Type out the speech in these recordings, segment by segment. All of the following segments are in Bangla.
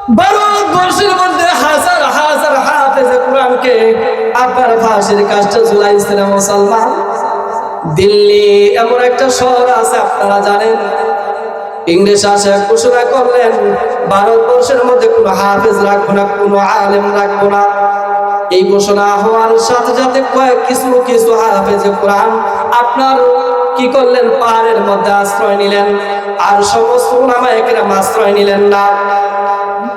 ভারতবর্ষের মধ্যে হাজার হাজার হাফেজে কোরআনকে আব্বার ফাঁসির কাজটা ঝুলাইছিল মুসলমান। দিল্লি এমন একটা শহর আছে, আপনারা জানেন, ইংরেজ আসে ঘোষণা করলেন ভারতবর্ষের মধ্যে কোনো হাফেজ রাখবো না, কোনো আলেম রাখবো না। এই ঘোষণা হওয়ার সাথে সাথে কিছু কিছু হাফেজে কোরআন আপনার কি করলেন, পাহাড়ের মধ্যে আশ্রয় নিলেন, আর সমস্ত উলামায়ে কেরাম আশ্রয় নিলেন না।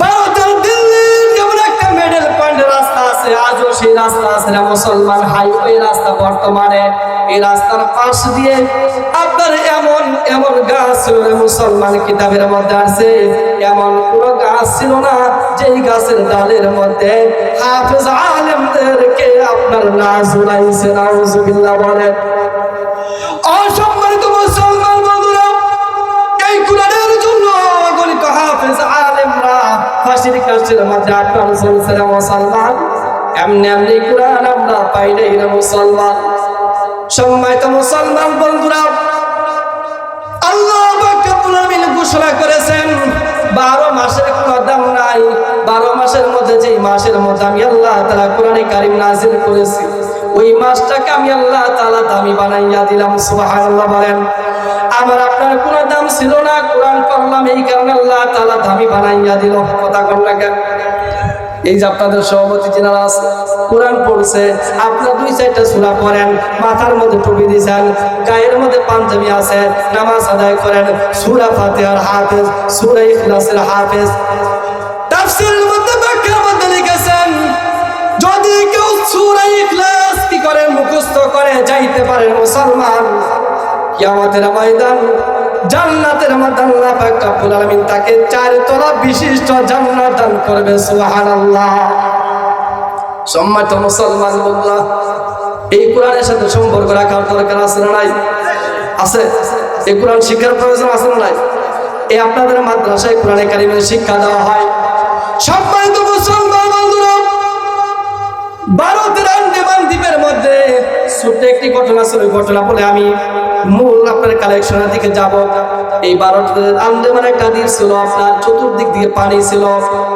ভারতের দিল্লির যেমন একটা মিডল পয়েন্ট রাস্তা আছে, আজও সেই রাস্তা আছে না, মুসলমান হাইওয়ে রাস্তা। বর্তমানে এই রাস্তার পাশ দিয়ে আপনার এমন এমন গাছ ছিল না, মুসলমান কিতাবের মধ্যে আছে এমন কোন গাছ ছিল না যেই গাছের ডালের মধ্যে হাফেজ আলেমদেরকে আপনার না ঝুলাইছে। নাউজুবিল্লাহ বলেন। অসম্মানিত মুসলমান বন্ধুরা, এই কোরআনের জন্য অগণিত হাফেজ আলেমরা ফাঁসির কাষ্ঠের মধ্যে আপনার চলছে না মুসলমান। এমনি এমনি কোরআন আমরা পাই নাই না মুসলমান। সম্মানিত মুসলমান বন্ধুরা, আল্লাহ রাব্বুল আলামিন ঘোষণা করেছেন 12 মাসের কোনো দাম নাই। 12 মাসের মধ্যে যেই মাসের মধ্যে আমি আল্লাহ তাআলা কোরআনে কারীম নাযিল করেছি, ওই মাসটাকে আমি আল্লাহ তাআলা দামি বানাইয়া দিলাম। সুবহানাল্লাহ বলেন। আমার আপনার কোনো দাম ছিল না, কোরআন পড়লাম এই কারণে আল্লাহ তাআলা দামি বানাইয়া দিল। কথা কোন লাগে? এই যে আপনাদের সভাপতি যিনারা আছে, কোরআন পড়ছে, আপনার 2-4টা সূরা পড়েন, মাথার মধ্যে টুপি দিয়েছেন, গায়ের মধ্যে পাঞ্জাবি আছে, নামাজ আদায় করেন, সূরা ফাতিহার হাফেজ, সূরা ইখলাসের হাফেজ। তাফসীরের মধ্যে ব্যাখ্যার মধ্যে লিখেছেন, যদি কেউ সূরা ইখলাস কি করে মুখস্থ করে যাইতে পারে মুসলমান, কিয়ামতের ময়দান জান্নাতের মধ্যে আল্লাহ পাক রব্বুল আলামিন তাকে 4 তলা বিশিষ্ট জান্নাত দান করবে। সুবহানাল্লাহ। সম্মানিত মুসলমান বন্ধুরা, এই কোরআনের সাথে সম্পর্ক রাখার দরকার আছে না নাই? আছে। এই কোরআন শিক্ষার প্রয়োজন আছে না নাই? এই আপনাদের মাদ্রাসায় কোরআনে কারিমের শিক্ষা দেওয়া হয়। সম্মানিত মুসলমান বন্ধুরা, ভারতের আন্দামান দ্বীপের মধ্যে ছোট্ট একটি ঘটনা ছিল। ওই ঘটনা বলে আমি মূল আপনার কালেকশনের দিকে যাব। এই ভারতের আন্দামান একটা দ্বীপ ছিল, আপনার চতুর্দিক দিকে পানি ছিল,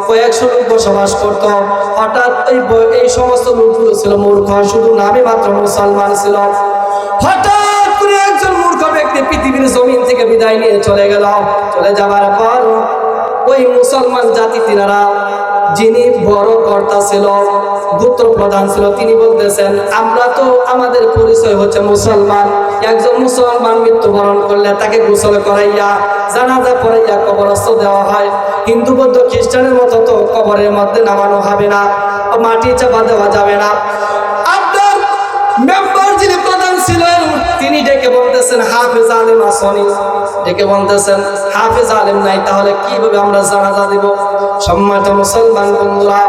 কয়েকশো লোক বসবাস করত। হঠাৎ এই সমস্ত লোকগুলো ছিল মূর্খ, শুধু নামে মাত্র মুসলমান ছিল। হঠাৎ করে একজন মূর্খ ব্যক্তি পৃথিবীর জমিন থেকে বিদায় নিয়ে চলে গেল। চলে যাওয়ার পর ওই মুসলমান জাতি তিনারা, যিনি বড় কর্তা ছিল, গোত্র প্রধান ছিল, তিনি বলতেছেন, আমরা তো আমাদের পরিচয় হচ্ছে মুসলমান। একজন মুসলমান মৃত্যুবরণ করলে তাকে গোসল করাইয়া জানাজা পড়াইয়া কবরস্থ দেওয়া হয়। হিন্দু বৌদ্ধ খ্রিস্টানের মতো তো কবরের মধ্যে নামানো হবে না, মাটি চাপা দেওয়া যাবে না। আপনার মেম্বার যিনি প্রধান ছিলেন, তিনি ডেকে বলতেছেন, হাফেজ আলেম আসনি। ডেকে বলতেছেন, হাফেজ আলেম নাই, তাহলে কিভাবে আমরা জানাজা দিব? সম্মানিত মুসলমান বন্ধুরা,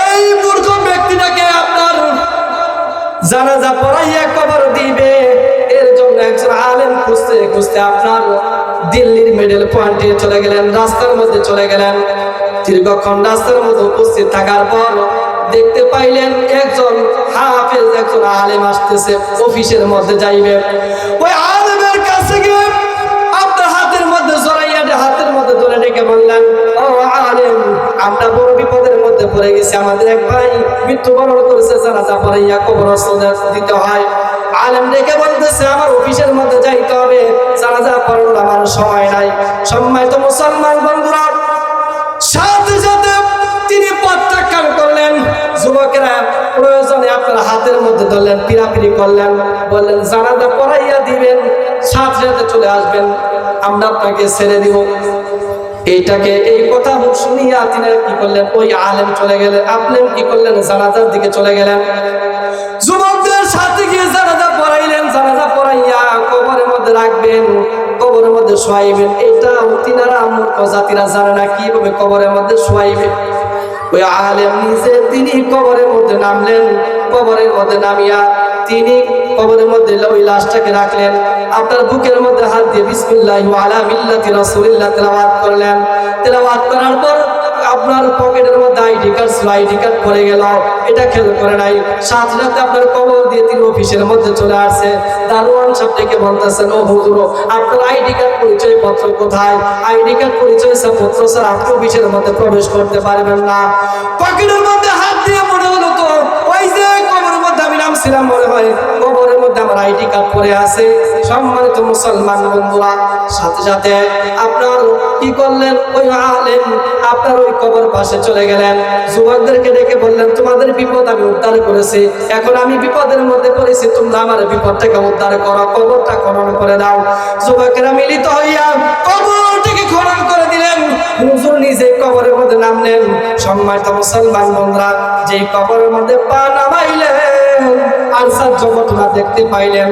এই মূর্খ ব্যক্তিটাকে আপনার জানাজা পড়াইয়া কবর দিবে, এর জন্য একজন আলেম খুঁজতে খুঁজতে আপনার দিল্লির মিডল পয়েন্টে চলে গেলেন, রাস্তার মধ্যে চলে গেলেন। দীর্ঘক্ষণ রাস্তার মধ্যে উপস্থিত থাকার পর দেখতে পাইলেন একজন হাফেজ, একজন আলেম আসতেছে, অফিসের মধ্যে যাইবে। ওই আলেমের কাছে গিয়ে আপনার হাতের মধ্যে জড়াইয়া হাতের মধ্যে ধরে ডেকে বললেন, ও আলেম, আমরা বড় বিপদের মধ্যে পড়ে গেছি, আমাদের এক ভাই মৃত্যুবরণ করেছে, জানাজা পড়াইয়া কবরস্থ দিতে হয়। আলেম ডেকে বলতেছে, আমার অফিসের মধ্যে যাইতে হবে, জানাজা পড়ানোর আমার সময় নাই। সম্মানিত মুসলমান বন্ধুরা, সাথে সাথে তিনি প্রত্যাখ্যান করলেন। যুবকেরা প্রয়োজনে আপনার হাতের মধ্যে ধরলেন, পিরাপিরি করলেন, বললেন, জানাজা পড়াইয়া দিবেন, সাথে সাথে চলে আসবেন, আমরা আপনাকে ছেড়ে দিব। এইটাকে এই কথা শুনিয়া তিনি কি করলেন, ওই আলেম চলে গেলেন। আপনি কি করলেন, জানাজার দিকে চলে গেলেন, যুবকদের সাথে গিয়ে জানাজা পড়াইলেন। জানাজা পড়াইয়া কবরের মধ্যে রাখবেন, কবরের মধ্যে শোয়াইবেন। এটা তিনারা মূর্খ জাতিরা জানে না কিভাবে কবরের মধ্যে শোয়াইবে। ওই আলেম নিজে তিনি কবরের মধ্যে নামলেন। কবরের মধ্যে নামিয়া তিনি কবরের মধ্যে ওই লাশটাকে রাখলেন। আপনার বুকের মধ্যে হাত দিয়ে বিসমিল্লাহি ওয়া আলা মিল্লাতি রাসূলিল্লাহ তেলাওয়াত করলেন। তেলাওয়াত করার পর আপনার পকেটের মধ্যে আইডি কার্ড ছিল, আইডি কার্ড পড়ে গেল, এটা খেয়াল করে নাই। সাথে সাথে আপনার কবর দিয়ে তিনি অফিসের মধ্যে চলে আসছে। দারোয়ান সাহেব ডেকে বলতেছেন, ও হুজুর, আপনার আইডি কার্ড পরিচয় পত্র কোথায়? আইডি কার্ড পরিচয় পত্র স্যার আপনি অফিসের মধ্যে প্রবেশ করতে পারবেন না। পকেটের মধ্যে হাত দিয়ে মনে হলো তো ওই যে কবরের মধ্যে আমি নামছিলাম, মনে হয় কবরের মধ্যে আমার আইডি কার্ড পড়ে আছে। সম্মানিত মুসলমান বন্ধুরা, সাথে সাথে আপনার কি করলেন, ওই আলেম আপনার ওই কবর পাশে চলে গেলেন, যুবকদেরকে ডেকে বললেন, তোমাদের বিপদ আমি উদ্ধার করেছি, এখন আমি বিপদের মধ্যে পড়েছি, তোমরা আমার বিপদটাকে উদ্ধার করো, কবরটা খনন করে দাও। যুবকেরা মিলিত হইয়া কবরটাকে খনন করে দিলেন। হুজুর নিজে কবরের মধ্যে নামলেন। সম্মানিত মুসলমান বন্ধুরা, যে কবরের মধ্যে পা নামাইলেন আশ্চর্য ঘটনা দেখতে পাইলেন।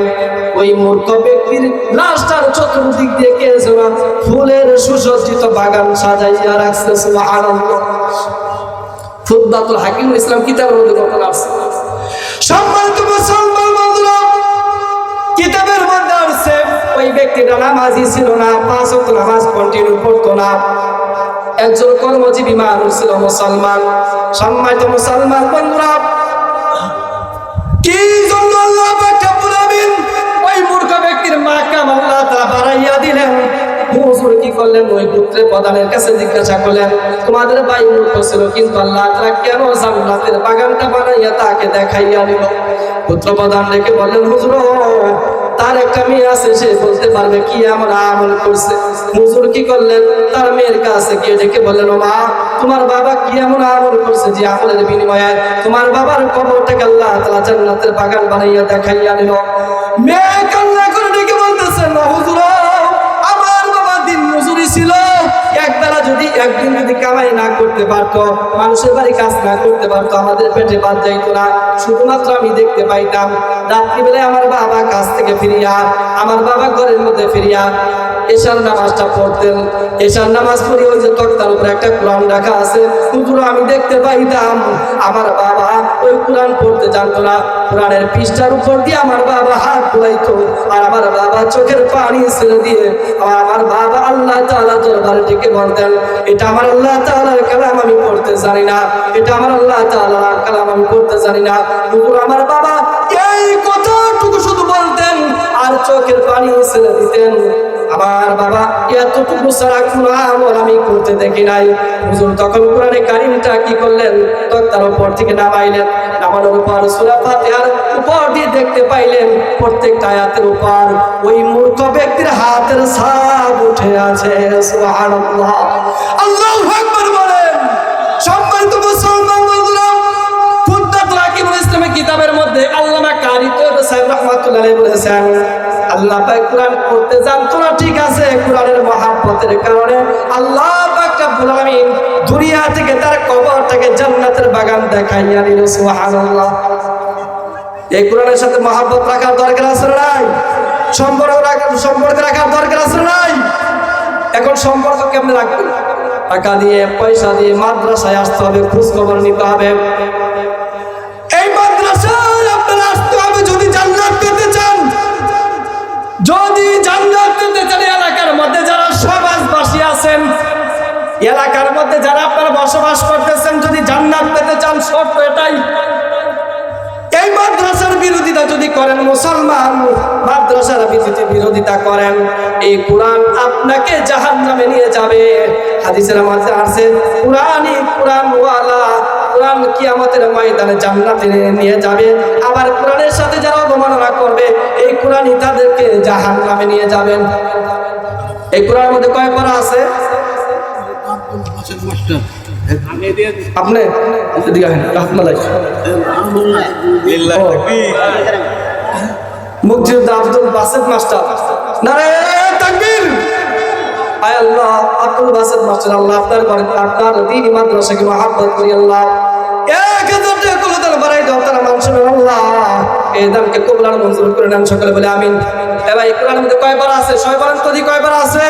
ওই মূর্খ ব্যক্তির লাশটার চতুর্দিক দিয়ে কে যেন ফুলের সুসজ্জিত বাগান সাজাইয়া রাখছে। সুবহানাল্লাহ। ফুতবাতুল হাকিমুল ইসলাম কিতাবের মধ্যে ঘটনা আছে। সম্মানিত মুসলমান বন্ধুরা, কিতাবের মধ্যে আছে ওই ব্যক্তিটা নামাজি ছিল না, 5 ওয়াক্ত নামাজ কন্টিনিউ করতো না, একজন কর্মজীবী মানুষ ছিল মুসলমান। সম্মানিত মুসলমান বন্ধুরা, কি জন্য আল্লাহ পাক রব্বুল আলামিন ওই মূর্খ ব্যক্তির মাকাম আল্লাহ তাআলা বাড়াইয়া দিলেন। হুজুর কি করলেন, ওই পুত্রের প্রধানের কাছে জিজ্ঞাসা করলেন, তোমাদের ভাই মূর্খ ছিল কিন্তু আল্লাহ তাআলা কেন জান্নাতের বাগানটা বানাইয়া তাকে দেখাইয়া দিল? পুত্র প্রধান ডেকে বললেন, হুজুর তার একটা মেয়ে আছে, সে বলতে পারবে কি এমন আমল করছে। হুজুর কি করলেন, তার মেয়ের কাছে গিয়ে ডেকে বললেন, ও মা, তোমার বাবা কি এমন আমল করছে যে আমলের বিনিময়ে তোমার বাবার কবরটাকে আল্লাহ তাআলা জান্নাতের বাগান বানাইয়া দেখাইয়া দিল? মেয়ে কান্না করে ডেকে বলতেছেন, হুজুর আমার বাবা দিন মজুরি ছিল, একদিন যদি কামাই না করতে পারতো, মানুষের বাড়ি কাজ না করতে পারতো, আমাদের পেটে ভাত যাইতো না। শুধুমাত্র আমি দেখতে পাইতাম রাত্রিবেলায় আমার বাবা কাজ থেকে ফিরিয়া, আমার বাবা ঘরের মধ্যে ফিরিয়া এশার নামাজটা পড়তেন। এশার নামাজ পড়ি ওই যে তক্তার উপরে একটা কোরআন রাখা আছে, হুজুর আমি দেখতে পাইতাম আমার বাবা ওই কোরআন পড়তে জানতো না, কোরআনের পৃষ্ঠার উপর দিয়ে আমার বাবা হাত বুলাইতো, আর আমার বাবা চোখের পানি ছেড়ে দিয়ে আমার বাবা আল্লাহ তাআলা দরবারে ডেকে বলতেন, এটা আমার আল্লাহ তাআলার কালাম, আমি পড়তে জানি না, এটা আমার আল্লাহ তাআলার কালাম, আমি পড়তে জানি না। হুজুর আমার বাবা এই কথাটুকু শুধু বলতেন আর চোখের পানি ছেড়ে দিতেন। আমার বাবা এতটুকু সারা কোনো আমল আমি করতে দেখি নাই। হুজুর তখন কোরআনে কারিমটা কি করলেন, তক্তার উপর থেকে নামাইলেন, নামানোর উপর সূরা ফাতিহার উপর দিয়ে দেখতে পাইলেন প্রত্যেকটা আয়াতের উপর ওই মূর্খ ব্যক্তির হাতের ছাপ উঠে আছে। সুবহানাল্লাহ, আল্লাহু আকবার বলেন। সম্মানিত মুসলমান বন্ধুরা, ফুতবাতুল হাকিমুল ইসলামের কিতাবের মধ্যে আল্লামা কারি তৈয়ব সাহেব রাহমাতুল্লাহ আলাইহি বলেছেন, আল্লাহ পাক কোরআন পড়তে জানতো না, ঠিক আছে, কোরআনের মহব্বতের কারণে আল্লাহ পাক রব্বুল আলামিন দুনিয়া থেকে তার কবরটাকে জান্নাতের বাগান দেখাইয়া দিল। সুবহানাল্লাহ। এই কোরআনের সাথে মহব্বত রাখার দরকার আছে না নাই? সম্পর্ক রাখার দরকার আছে না নাই? এখন সম্পর্ক কেমনে রাখবেন? টাকা দিয়ে, পয়সা দিয়ে মাদ্রাসায় আসতে হবে, খোঁজ খবর নিতে হবে। এই মাদ্রাসায় আপনারা আসতে হবে যদি জান্নাত পেতে চান। যদি জান্নাত পেতে চান, এলাকার মধ্যে যারা সমাজবাসী আছেন, এলাকার মধ্যে যারা আপনারা বসবাস করতেছেন, যদি জান্নাত পেতে চান, শর্ত এটাই, এই মাদ্রাসার বিরোধিতা যদি করেন, মুসলমান মাদ্রাসার বিরোধিতা করেন, এই কোরআন আপনাকে জাহান্নামে নিয়ে যাবে। হাদিসের মধ্যে আছে কোরআনওয়ালা কোরআন কিয়ামতের ময়দানে জান্নাতে নিয়ে যাবে, আবার কোরআনের সাথে যারা অবমাননা করবে এই কোরআনই তাদেরকে জাহান্নামে নিয়ে যাবেন। এই কোরআনের মধ্যে কয় পারা আছে? আপনি মুক্তিযোদ্ধা আব্দুল বাসেত মাস্টার, নারায়ে তাকবীর। আয় আল্লাহ, আব্দুল বাসেত মাস্টার, আল্লাহ আপনার ঘরে আপনার দ্বীনি মাদ্রাসাকে মহব্বত করি আল্লাহ। 1000 টাকা কবুল বাড়াই দাও তারা মানুষের আল্লাহ, এই দানকে কবুল আর মঞ্জুর করে নেন, সকলে বলে আমিন। এবার এই কোরআনের মধ্যে কয়বার আছে? 6 বার তো কয়বার আছে?